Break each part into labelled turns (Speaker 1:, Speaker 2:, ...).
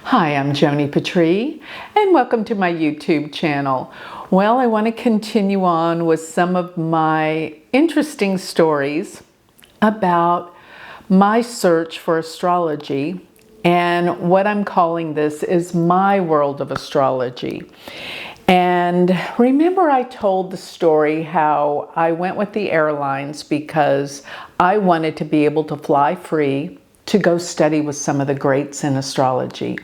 Speaker 1: Hi, I'm Joni Patry, and welcome to my YouTube channel. Well, I want to continue on with some of my interesting stories about my search for astrology, and what I'm calling this is My World of Astrology. And remember, I told the story how I went with the airlines because I wanted to be able to fly free to go study with some of the greats in astrology.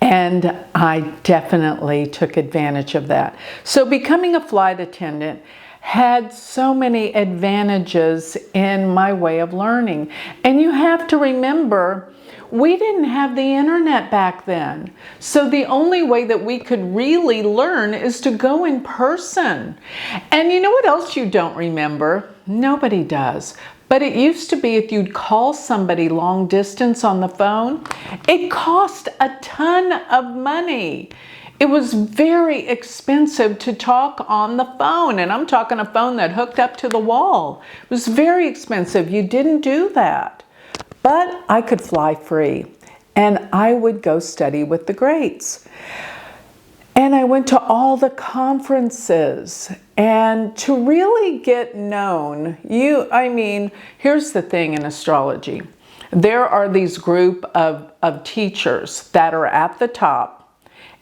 Speaker 1: And I definitely took advantage of that. So becoming a flight attendant had so many advantages in my way of learning. And you have to remember, we didn't have the internet back then. So the only way that we could really learn is to go in person. And you know what else you don't remember? Nobody does. But it used to be if you'd call somebody long distance on the phone, it cost a ton of money. It was very expensive to talk on the phone, and I'm talking a phone that hooked up to the wall. It was very expensive. You didn't do that. But I could fly free, and I would go study with the greats. And I went to all the conferences, and to really get known, here's the thing in astrology. There are these group of teachers that are at the top,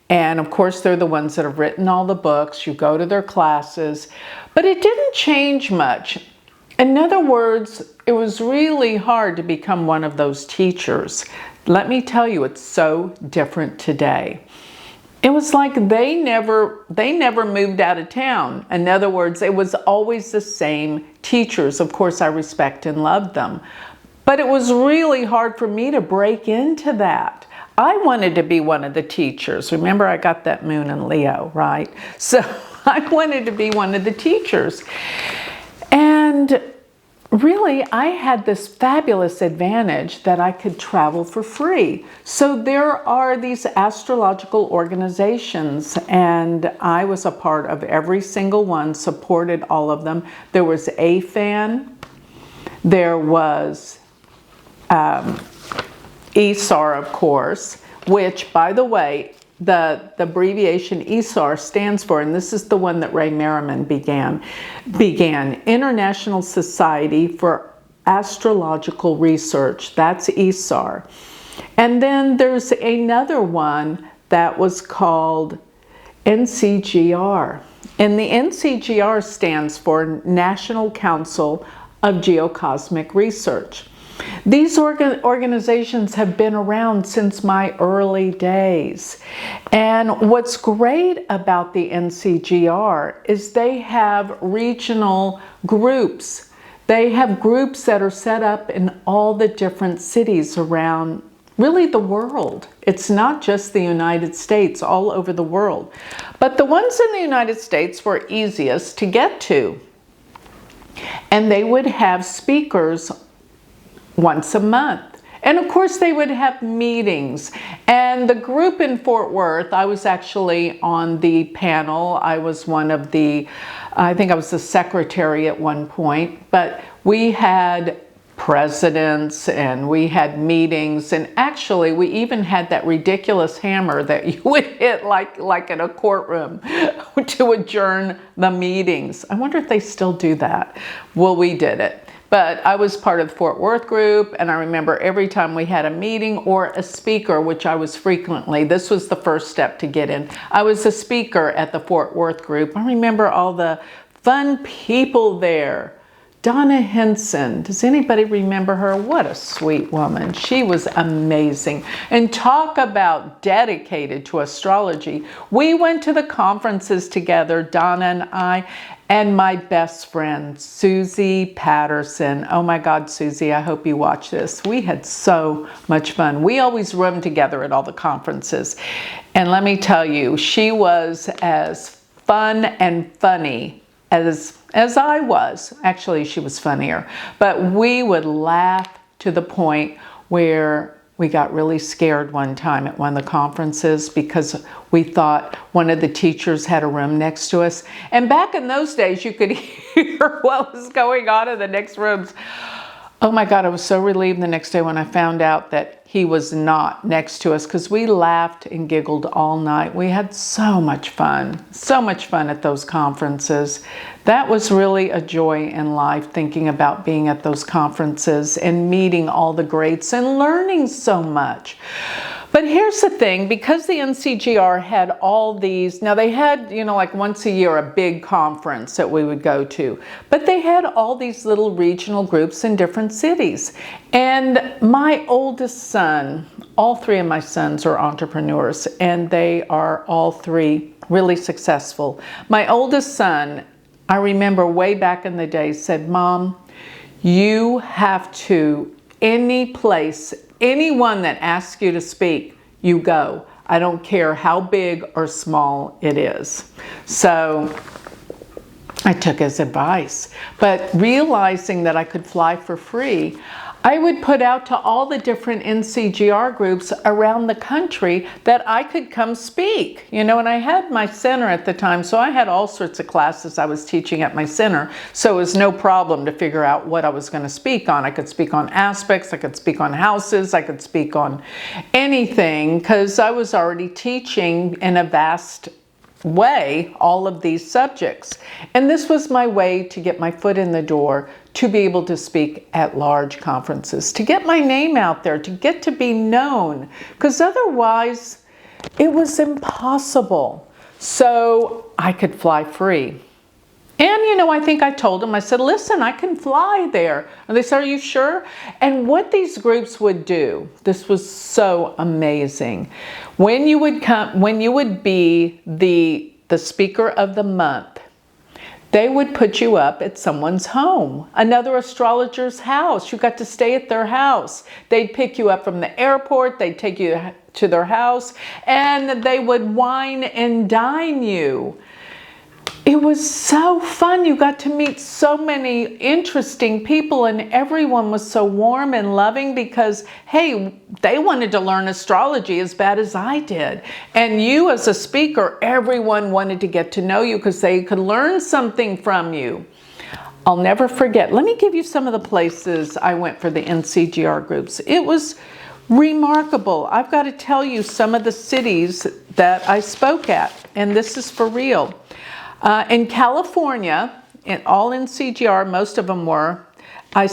Speaker 1: and of course they're the ones that have written all the books. You go to their classes, but it didn't change much. In other words, it was really hard to become one of those teachers. Let me tell you, it's so different today. It was like they never moved out of town. In other words, it was always the same teachers. Of course, I respect and love them. But it was really hard for me to break into that. I wanted to be one of the teachers. Remember, I got that moon in Leo, right? So I wanted to be one of the teachers. And really, I had this fabulous advantage that I could travel for free. So there are these astrological organizations, and I was a part of every single one, supported all of them. There was AFAN, there was ISAR, of course, which, by the way, the abbreviation ISAR stands for, and this is the one that Ray Merriman began, International Society for Astrological Research. That's ISAR. And then there's another one that was called NCGR. And the NCGR stands for National Council of Geocosmic Research. These organizations have been around since my early days. And what's great about the NCGR is they have regional groups. They have groups that are set up in all the different cities around really the world. It's not just the United States, all over the world. But the ones in the United States were easiest to get to. And they would have speakers once a month. And of course they would have meetings. And the group in Fort Worth, I was actually on the panel. I was one of the, I think I was the secretary at one point, but we had presidents and we had meetings, and actually we even had that ridiculous hammer that you would hit like in a courtroom to adjourn the meetings. I wonder if they still do that. Well, we did it. But I was part of the Fort Worth group, and I remember every time we had a meeting or a speaker, which I was frequently, this was the first step to get in. I was a speaker at the Fort Worth group. I remember all the fun people there. Donna Henson, does anybody remember her? What a sweet woman. She was amazing. And talk about dedicated to astrology. We went to the conferences together, Donna and I, and my best friend, Susie Patterson. Oh my God, Susie, I hope you watch this. We had so much fun. We always roomed together at all the conferences. And let me tell you, she was as fun and funny as I was. Actually, she was funnier. But we would laugh to the point where we got really scared one time at one of the conferences because we thought one of the teachers had a room next to us. And back in those days, you could hear what was going on in the next rooms. Oh my God, I was so relieved the next day when I found out that he was not next to us, because we laughed and giggled all night. We had so much fun at those conferences. That was really a joy in life, thinking about being at those conferences and meeting all the greats and learning so much. But here's the thing, because the NCGR had all these, now they had, like once a year, a big conference that we would go to, but they had all these little regional groups in different cities. And my oldest son, all three of my sons are entrepreneurs, and they are all three really successful. My oldest son, I remember way back in the day, said, "Mom, you have to, any place, anyone that asks you to speak, you go. I don't care how big or small it is." So I took his advice. But realizing that I could fly for free, I would put out to all the different NCGR groups around the country that I could come speak. And I had my center at the time, so I had all sorts of classes I was teaching at my center, so it was no problem to figure out what I was going to speak on. I could speak on aspects, I could speak on houses, I could speak on anything, because I was already teaching in a vast way all of these subjects. And this was my way to get my foot in the door, to be able to speak at large conferences, to get my name out there, to get to be known, because otherwise it was impossible. So I could fly free. And I think I told them, I said, "Listen, I can fly there." And they said, "Are you sure?" And what these groups would do, this was so amazing. When you would be the speaker of the month, they would put you up at someone's home, another astrologer's house. You got to stay at their house. They'd pick you up from the airport, they'd take you to their house, and they would wine and dine you. It was so fun. You got to meet so many interesting people, and everyone was so warm and loving because, hey, they wanted to learn astrology as bad as I did. And you as a speaker, everyone wanted to get to know you because they could learn something from you. I'll never forget. Let me give you some of the places I went for the NCGR groups. It was remarkable. I've got to tell you some of the cities that I spoke at, and this is for real. In California, all in CGR, most of them were, I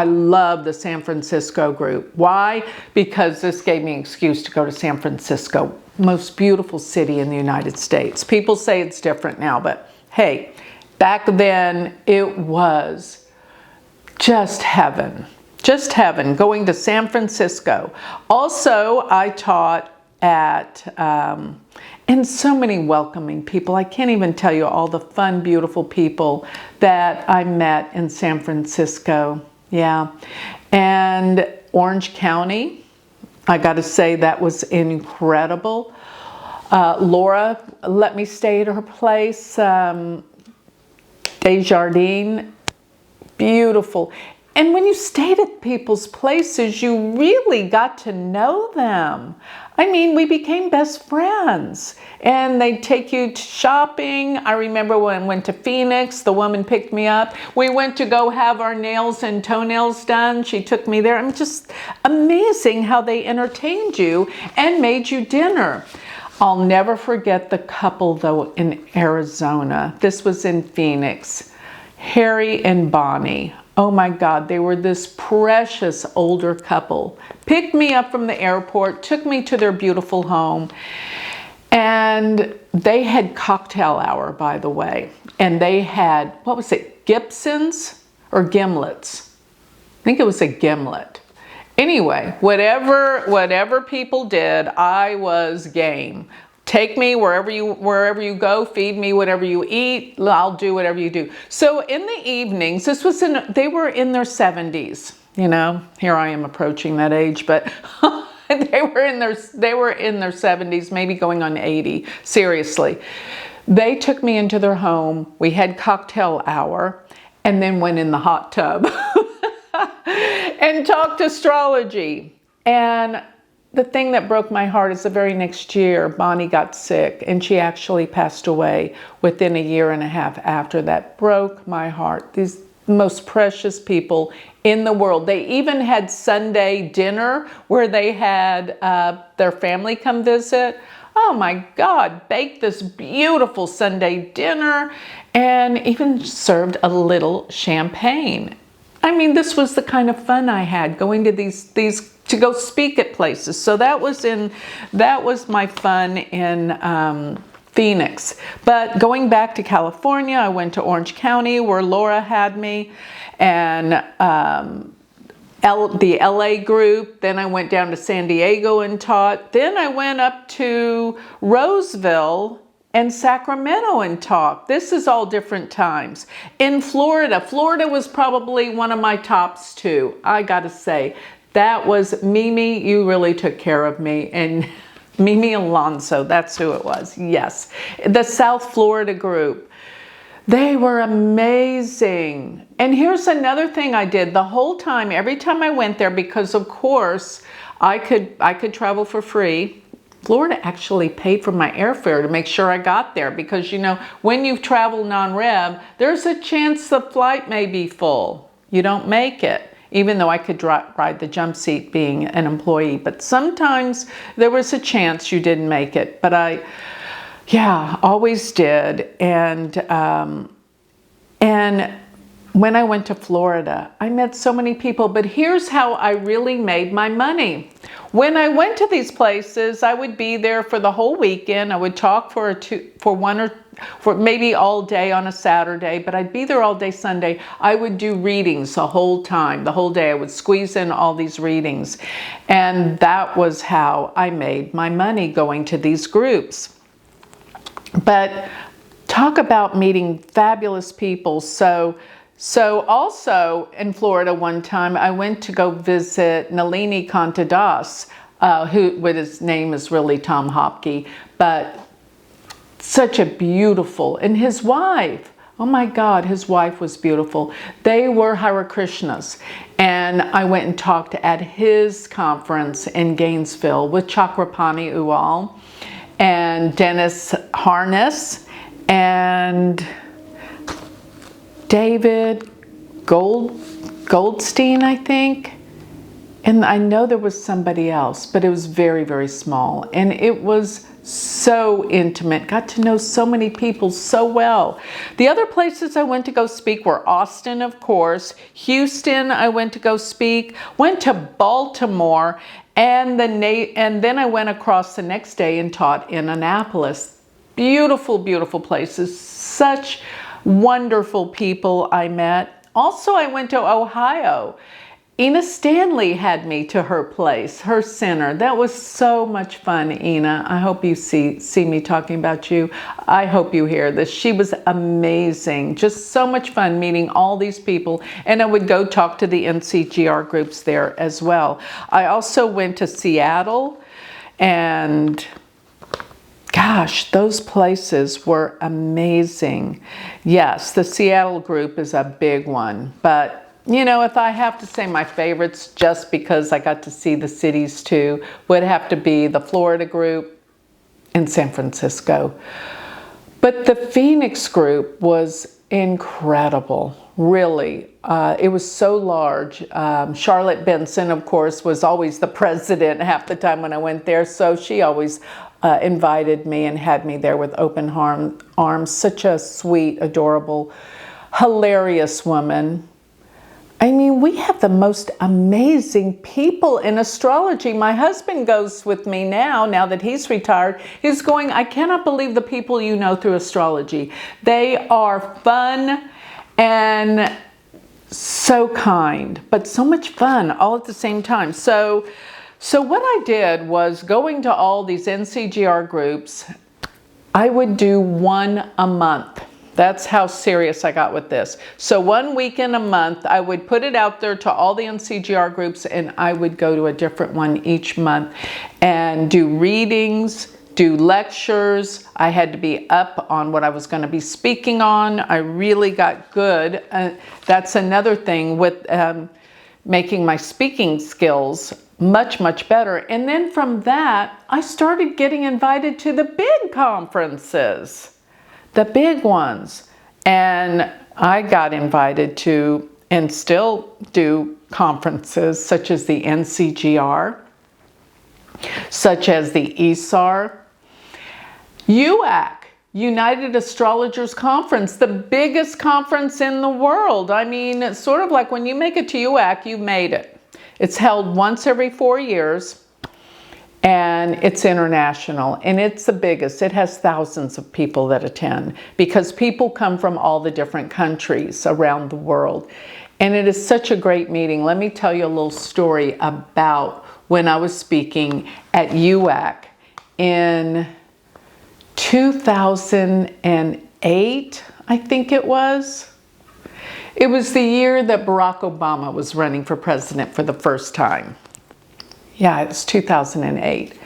Speaker 1: love the San Francisco group. Why? Because this gave me an excuse to go to San Francisco, most beautiful city in the United States. People say it's different now, but hey, back then it was just heaven. Just heaven, going to San Francisco. Also, I taught at, and so many welcoming people. I can't even tell you all the fun, beautiful people that I met in San Francisco. Yeah. And Orange County, I got to say that was incredible. Laura let me stay at her place. Desjardins, beautiful. And when you stayed at people's places, you really got to know them. I mean, we became best friends, and they'd take you shopping. I remember when I went to Phoenix, the woman picked me up. We went to go have our nails and toenails done. She took me there. I mean, just amazing how they entertained you and made you dinner. I'll never forget the couple, though, in Arizona. This was in Phoenix. Harry and Bonnie. Oh my God, they were this precious older couple. Picked me up from the airport, took me to their beautiful home, and they had cocktail hour, by the way. And they had, what was it, Gibsons or Gimlets? I think it was a gimlet. Anyway, whatever people did, I was game. Take me wherever you go, feed me whatever you eat, I'll do whatever you do. So in the evenings, they were in their 70s, here I am approaching that age, but they were in their 70s, maybe going on 80, seriously. They took me into their home, we had cocktail hour, and then went in the hot tub and talked astrology. And the thing that broke my heart is the very next year, Bonnie got sick, and she actually passed away within a year and a half after that. Broke my heart. most precious people in the world. They even had Sunday dinner where they had their family come visit. Oh my God, baked this beautiful Sunday dinner and even served a little champagne. I mean, this was the kind of fun I had, going to these to go speak at places. So that was my fun in Phoenix. But going back to California, I went to Orange County where Laura had me, and the LA group. Then I went down to San Diego and taught. Then I went up to Roseville and Sacramento and taught. This is all different times. In Florida was probably one of my tops too. I gotta say, that was Mimi. You really took care of me. And Mimi Alonso, that's who it was. Yes. The South Florida group. They were amazing. And here's another thing I did the whole time, every time I went there, because of course I could travel for free. Florida actually paid for my airfare to make sure I got there, because you know, when you travel non-rev, there's a chance the flight may be full. You don't make it, even though I could ride the jump seat being an employee. But sometimes there was a chance you didn't make it. But I always did. And when I went to Florida, I met so many people. But here's how I really made my money. When I went to these places, I would be there for the whole weekend. I would talk for maybe all day on a Saturday, but I'd be there all day Sunday. I would do readings the whole time, the whole day. I would squeeze in all these readings. And that was how I made my money, going to these groups. But talk about meeting fabulous people. So also in Florida one time, I went to go visit Nalini Kantadas, his name is really Tom Hopke, but such a beautiful, and his wife, oh my God, his wife was beautiful. They were Hare Krishnas. And I went and talked at his conference in Gainesville with Chakrapani Uwal and Dennis Harness and David Goldstein, I think. And I know there was somebody else, but it was very, very small. And it was so intimate. Got to know so many people so well. The other places I went to go speak were Austin, of course. Houston, I went to go speak. Went to Baltimore. And then I went across the next day and taught in Annapolis. Beautiful, beautiful places. Such wonderful people I met. Also, I went to Ohio. Ina Stanley had me to her place, her center. That was so much fun, Ina. I hope you see me talking about you. I hope you hear this. She was amazing. Just so much fun meeting all these people. And I would go talk to the NCGR groups there as well. I also went to Seattle, and gosh, those places were amazing. Yes, the Seattle group is a big one, but you know, if I have to say my favorites, just because I got to see the cities too, would have to be the Florida group and San Francisco. But the Phoenix group was incredible, really. It was so large. Charlotte Benson, of course, was always the president half the time when I went there, so she always invited me and had me there with open arms. Such a sweet, adorable, hilarious woman. I mean, we have the most amazing people in astrology. My husband goes with me now that he's retired. He's going, I cannot believe the people you know through astrology. They are fun and so kind, but so much fun all at the same time. So what I did was, going to all these NCGR groups, I would do one a month. That's how serious I got with this. So 1 weekend a month, I would put it out there to all the NCGR groups, and I would go to a different one each month and do readings, do lectures. I had to be up on what I was going to be speaking on. I really got good. That's another thing with making my speaking skills much, much better. And then from that, I started getting invited to the big conferences. The big ones. And I got invited to, and still do, conferences such as the NCGR, such as the ISAR, UAC, United Astrologers Conference, the biggest conference in the world. I mean, it's sort of like when you make it to UAC, you've made it. It's held once every 4 years, and it's international, and it's the biggest. It has thousands of people that attend because people come from all the different countries around the world. And it is such a great meeting. Let me tell you a little story about when I was speaking at UAC in 2008, I think it was. It was the year that Barack Obama was running for president for the first time. Yeah, it was 2008.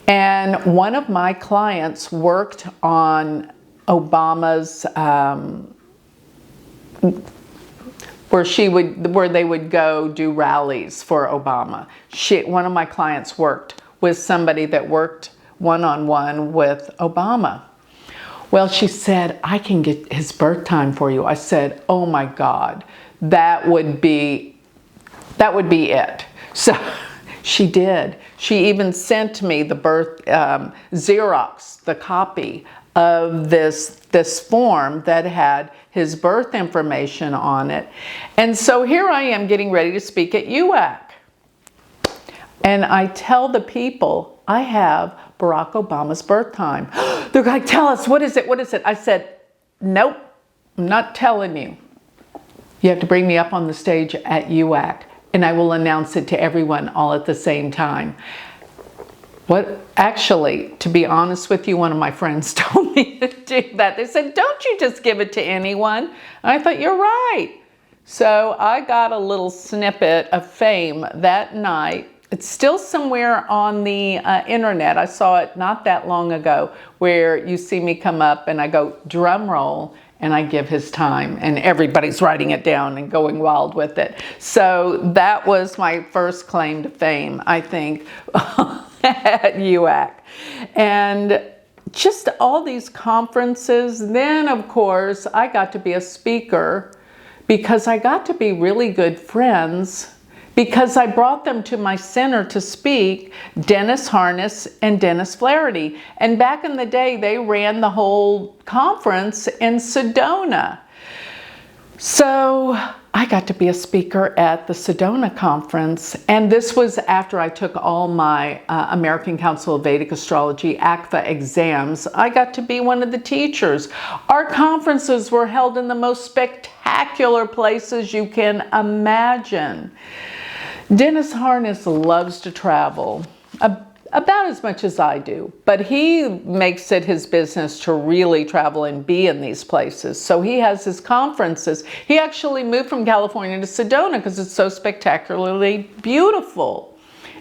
Speaker 1: And one of my clients worked on Obama's, where they would go do rallies for Obama. One of my clients worked with somebody that worked one-on-one with Obama. Well, she said, I can get his birth time for you. I said, oh my God, that would be it. So she did. She even sent me the birth Xerox, the copy of this form that had his birth information on it. And so here I am getting ready to speak at UAC. And I tell the people, I have Barack Obama's birth time. They're like, tell us, what is it? What is it? I said, nope, I'm not telling you. You have to bring me up on the stage at UAC, and I will announce it to everyone all at the same time. Actually, to be honest with you, one of my friends told me to do that. They said, don't you just give it to anyone? And I thought, you're right. So I got a little snippet of fame that night. It's still somewhere on the internet. I saw it not that long ago, where you see me come up and I go, drum roll, and I give his time, and everybody's writing it down and going wild with it. So that was my first claim to fame, I think, at UAC. And just all these conferences. Then, of course, I got to be a speaker because I got to be really good friends, because I brought them to my center to speak, Dennis Harness and Dennis Flaherty. And back in the day, they ran the whole conference in Sedona. So I got to be a speaker at the Sedona conference. And this was after I took all my American Council of Vedic Astrology, ACVA exams. I got to be one of the teachers. Our conferences were held in the most spectacular places you can imagine. Dennis Harness loves to travel, about as much as I do, but he makes it his business to really travel and be in these places. So he has his conferences. He actually moved from California to Sedona because it's so spectacularly beautiful.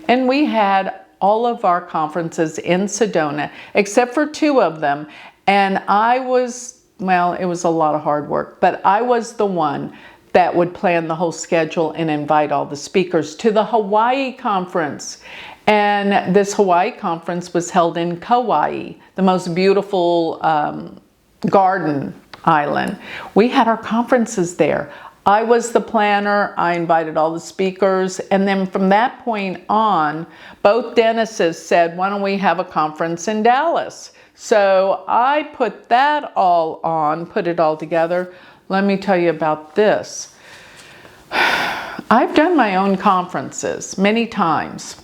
Speaker 1: And we had all of our conferences in Sedona, except for 2 of them. And I was, well, it was a lot of hard work, but I was the one that would plan the whole schedule and invite all the speakers to the Hawaii conference. And this Hawaii conference was held in Kauai, the most beautiful garden island. We had our conferences there. I was the planner. I invited all the speakers. And then from that point on, both Dennises said, why don't we have a conference in Dallas? So I put that all on, put it all together. Let me tell you about this. I've done my own conferences many times.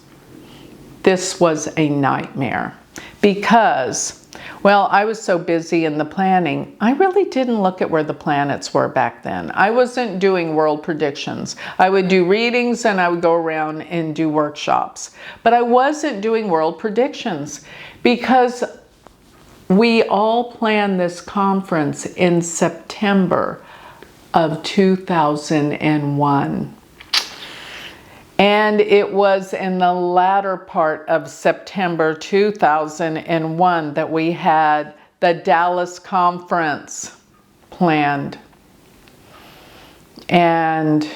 Speaker 1: This was a nightmare because, well, I was so busy in the planning, I really didn't look at where the planets were back then. I wasn't doing world predictions. I would do readings and I would go around and do workshops. But I wasn't doing world predictions because we all planned this conference in September of 2001. And it was in the latter part of September 2001 that we had the Dallas conference planned. And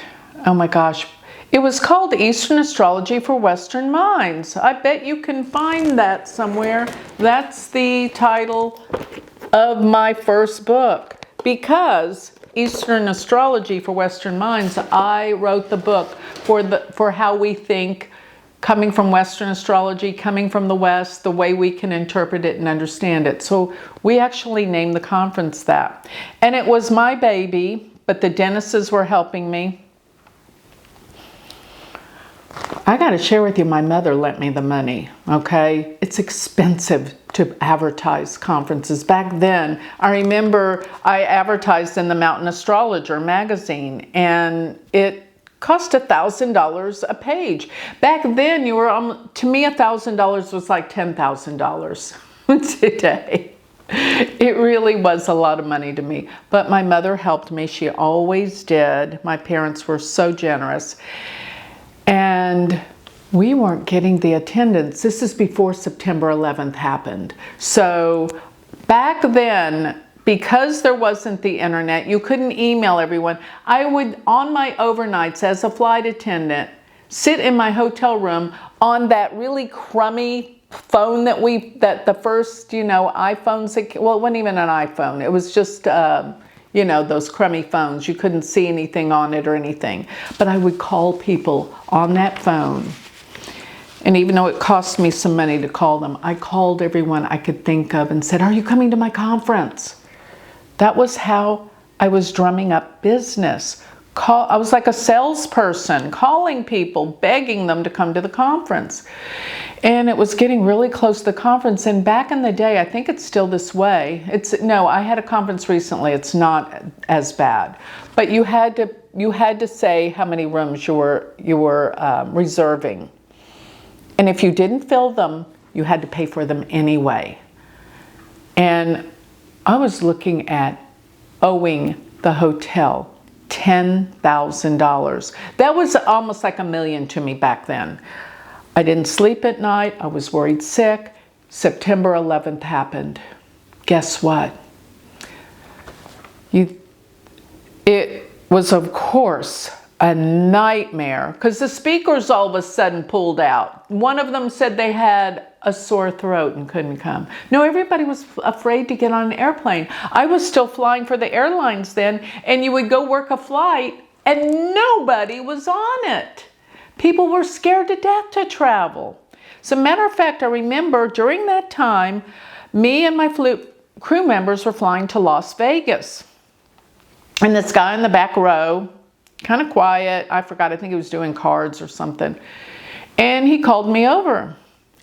Speaker 1: oh my gosh, it was called Eastern Astrology for Western Minds. I bet you can find that somewhere. That's the title of my first book, because Eastern Astrology for Western Minds, I wrote the book for how we think, coming from Western astrology, coming from the West, the way we can interpret it and understand it. So we actually named the conference that. And it was my baby, but the dentists were helping me. I got to share with you, my mother lent me the money, okay? It's expensive to advertise conferences. Back then, I remember I advertised in the Mountain Astrologer magazine, and it cost $1,000 a page. Back then, to me, $1,000 was like $10,000 today. It really was a lot of money to me. But my mother helped me. She always did. My parents were so generous. And we weren't getting the attendance. This is before September 11th happened. So back then, because there wasn't the internet, you couldn't email everyone. I would, on my overnights as a flight attendant, sit in my hotel room on that really crummy phone that the first, iPhones, well, it wasn't even an iPhone. It was just, those crummy phones. You couldn't see anything on it or anything. But I would call people on that phone. And even though it cost me some money to call them, I called everyone I could think of and said, "Are you coming to my conference?" That was how I was drumming up business. I was like a salesperson, calling people, begging them to come to the conference. And it was getting really close to the conference. And back in the day, I think it's still this way. No, I had a conference recently. It's not as bad. But you had to say how many rooms you were reserving. And if you didn't fill them, you had to pay for them anyway. And I was looking at owing the hotel $10,000. That was almost like $1 million to me back then. I didn't sleep at night. I was worried sick. September 11th happened. Guess what? It was, of course, a nightmare because the speakers all of a sudden pulled out. One of them said they had a sore throat and couldn't come. No, everybody was afraid to get on an airplane. I was still flying for the airlines then, and you would go work a flight and nobody was on it. People were scared to death to travel. As a matter of fact, I remember during that time, me and my crew members were flying to Las Vegas. And this guy in the back row, kind of quiet, I forgot, I think he was doing cards or something. And he called me over.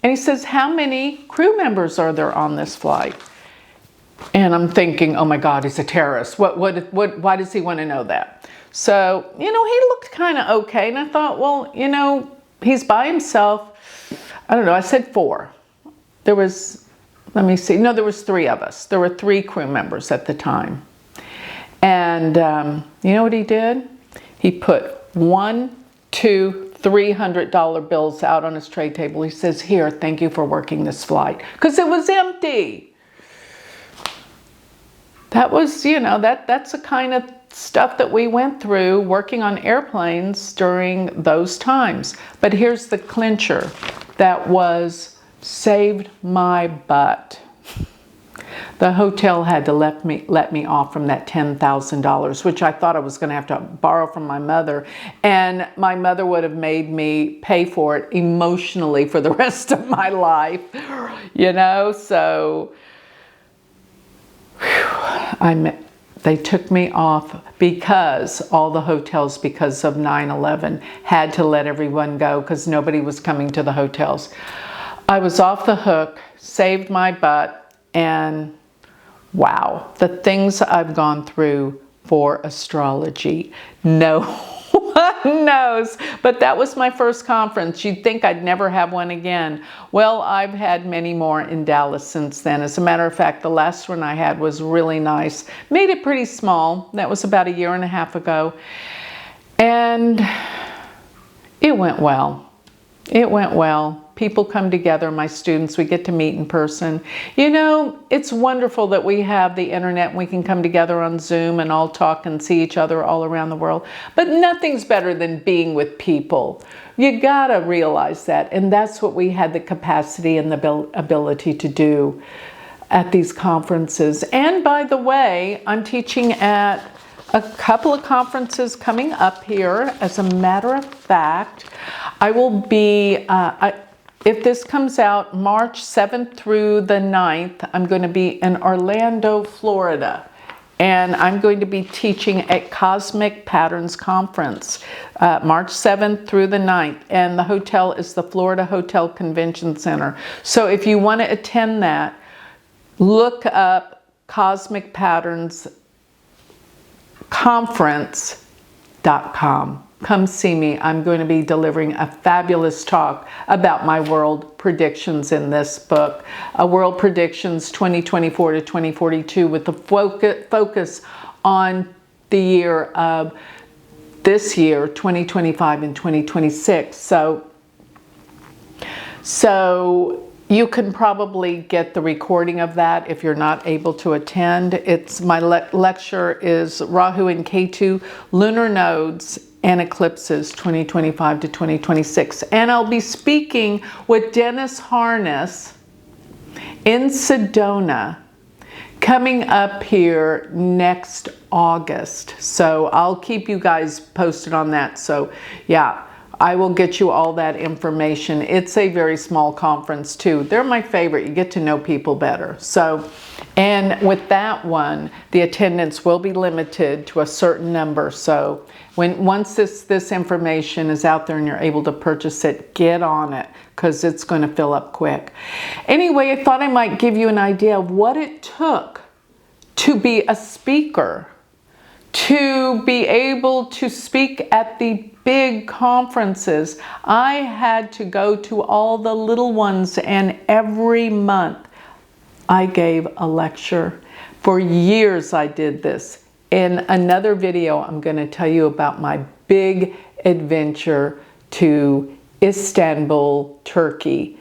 Speaker 1: And he says, "How many crew members are there on this flight?" And I'm thinking, oh my God, he's a terrorist. Why does he want to know that? So, he looked kind of okay. And I thought, well, he's by himself. I don't know, I said 4. There was, let me see. No, there was 3 of us. There were 3 crew members at the time. And you know what he did? He put $100, $200, $300 bills out on his tray table. He says, "Here, thank you for working this flight." Because it was empty. That was, that's the kind of stuff that we went through working on airplanes during those times. But here's the clincher. That saved my butt. The hotel had to let me off from that $10,000, which I thought I was going to have to borrow from my mother. And my mother would have made me pay for it emotionally for the rest of my life, So they took me off because all the hotels, because of 9/11, had to let everyone go because nobody was coming to the hotels. I was off the hook, saved my butt. And wow, the things I've gone through for astrology, no one knows. But that was my first conference. You'd think I'd never have one again. Well, I've had many more in Dallas since then. As a matter of fact, the last one I had was really nice. Made it pretty small. That was about 1.5 years ago. And it went well. It went well. People come together, my students, we get to meet in person. It's wonderful that we have the internet and we can come together on Zoom and all talk and see each other all around the world. But nothing's better than being with people. You gotta realize that. And that's what we had the capacity and the ability to do at these conferences. And by the way, I'm teaching at a couple of conferences coming up here. As a matter of fact, I will be, if this comes out March 7th through the 9th, I'm going to be in Orlando, Florida. And I'm going to be teaching at Cosmic Patterns Conference, March 7th through the 9th. And the hotel is the Florida Hotel Convention Center. So if you want to attend that, look up Cosmic Patterns Conference.com. Come see me. I'm going to be delivering a fabulous talk about my world predictions in this book, World Predictions 2024 to 2042, with the focus on the year of this year, 2025 and 2026. So you can probably get the recording of that if you're not able to attend. It's my lecture is Rahu and Ketu, lunar nodes and eclipses 2025 to 2026. And I'll be speaking with Dennis Harness in Sedona coming up here next August. So I'll keep you guys posted on that. So yeah, I will get you all that information. It's a very small conference too. They're my favorite. You get to know people better. So, and with that one, the attendance will be limited to a certain number. So once this information is out there and you're able to purchase it, get on it, because it's going to fill up quick. Anyway, I thought I might give you an idea of what it took to be a speaker, to be able to speak at the big conferences. I had to go to all the little ones, and every month I gave a lecture. For years I did this. In another video, I'm going to tell you about my big adventure to Istanbul, Turkey.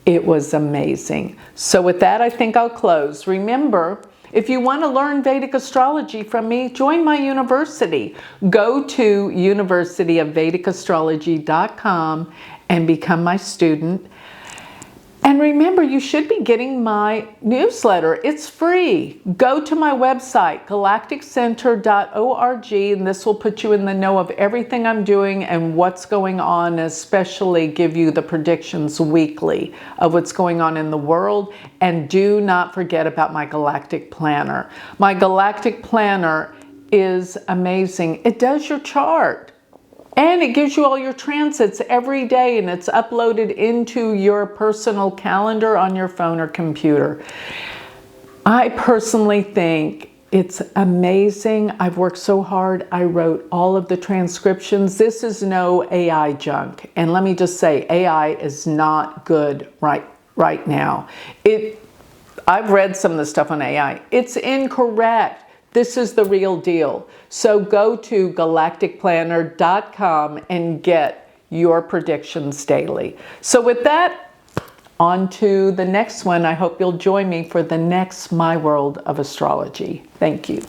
Speaker 1: It was amazing. So with that, I think I'll close. Remember, if you want to learn Vedic astrology from me, join my university. Go to universityofvedicastrology.com and become my student. And remember, you should be getting my newsletter. It's free. Go to my website, galacticcenter.org, and this will put you in the know of everything I'm doing and what's going on, especially give you the predictions weekly of what's going on in the world. And do not forget about my Galactic Planner. My Galactic Planner is amazing. It does your chart. And it gives you all your transits every day, and it's uploaded into your personal calendar on your phone or computer. I personally think it's amazing. I've worked so hard. I wrote all of the transcriptions. This is no AI junk. And let me just say, AI is not good right now. I've read some of the stuff on AI. It's incorrect. This is the real deal. So go to galacticplanner.com and get your predictions daily. So with that, on to the next one. I hope you'll join me for the next My World of Astrology. Thank you.